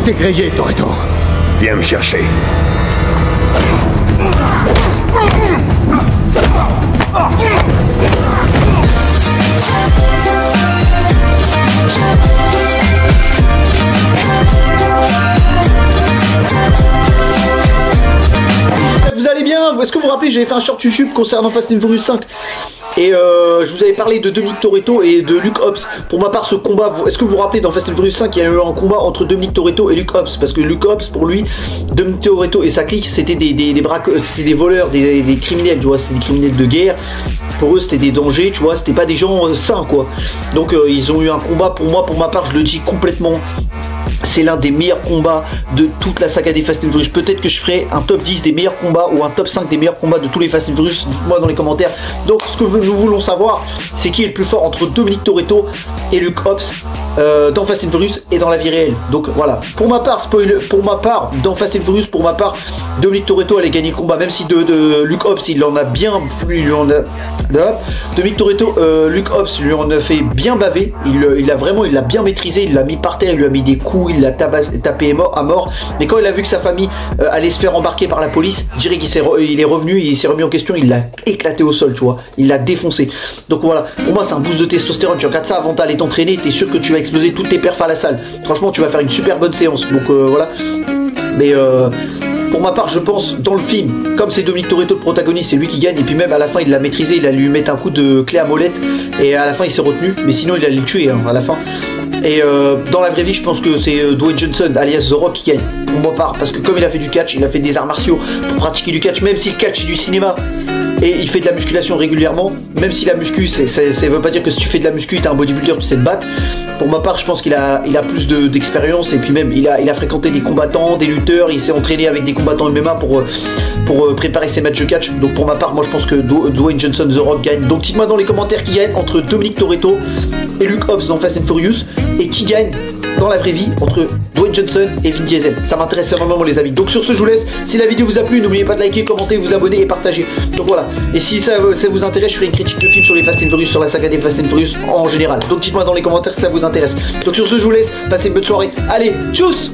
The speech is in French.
T'es grillé, Toretto. Viens me chercher. Vous allez bien? Est-ce que vous vous rappelez, j'avais fait un short YouTube concernant Fast and Furious 5 et je vous avais parlé de Dominic Toretto et de Luke Hobbs. Pour ma part, ce combat, est-ce que vous vous rappelez, dans Fast and Furious 5, il y a eu un combat entre Dominic Toretto et Luke Hobbs? Parce que Luke Hobbs, pour lui, Dominic Toretto et sa clique, c'était des voleurs, des criminels, tu vois, c'était des criminels de guerre. Pour eux, c'était des dangers, tu vois, c'était pas des gens sains, quoi. Donc, ils ont eu un combat, pour moi, pour ma part, je le dis complètement. C'est l'un des meilleurs combats de toute la saga des Fast and Furious. Peut-être que je ferai un top 10 des meilleurs combats ou un top 5 des meilleurs combats de tous les Fast and Furious. Dites-moi dans les commentaires. Donc ce que nous voulons savoir, c'est qui est le plus fort entre Dominic Toretto et Luke Hobbs dans Fast and Furious et dans la vie réelle. Donc voilà. Pour ma part, spoiler, pour ma part, dans Fast and Furious, pour ma part, Dominic Toretto allait gagner le combat. Même si de Luke Hobbs, il en a bien plus. Dominic Toretto, Luke Hobbs lui en a fait bien baver. Il l'a bien maîtrisé. Il l'a mis par terre, il lui a mis des coups. Il l'a tapé à mort, mais quand il a vu que sa famille allait se faire embarquer par la police, je dirais qu'il est revenu, il s'est remis en question, il l'a éclaté au sol, tu vois, il l'a défoncé. Donc voilà, pour moi c'est un boost de testostérone. Tu regardes ça avant d'aller t'entraîner, t'es sûr que tu vas exploser toutes tes perfs à la salle. Franchement, tu vas faire une super bonne séance. Donc voilà, mais pour ma part, je pense, dans le film, comme c'est Dominic Toretto le protagoniste, c'est lui qui gagne, et puis même à la fin il l'a maîtrisé, il a lui mettre un coup de clé à molette, et à la fin il s'est retenu, mais sinon il allait le tuer hein, à la fin. Et dans la vraie vie, je pense que c'est Dwayne Johnson, alias The Rock, qui gagne, pour ma part, parce que comme il a fait du catch, il a fait des arts martiaux pour pratiquer du catch, même si le catch est du cinéma, et il fait de la musculation régulièrement, même si la muscu, ça veut pas dire que si tu fais de la muscu, t'es un bodybuilder, tu sais te battre. Pour ma part, je pense qu'il a plus d'expérience, et puis même, il a fréquenté des combattants, des lutteurs, il s'est entraîné avec des combattants MMA pour préparer ses matchs de catch. Donc pour ma part, moi je pense que Dwayne Johnson, The Rock gagne. Donc dites-moi dans les commentaires qui gagne entre Dominic Toretto et Luke Hobbs dans Fast and Furious, et qui gagne dans la vraie vie entre Dwayne Johnson et Vin Diesel. Ça m'intéresse énormément les amis. Donc sur ce, je vous laisse. Si la vidéo vous a plu, n'oubliez pas de liker, commenter, vous abonner et partager. Donc voilà. Et si ça vous intéresse, je ferai une critique de film sur les Fast and Furious, sur la saga des Fast and Furious en général. Donc dites-moi dans les commentaires si ça vous intéresse. Donc sur ce, je vous laisse. Passez une bonne soirée. Allez, tchuss!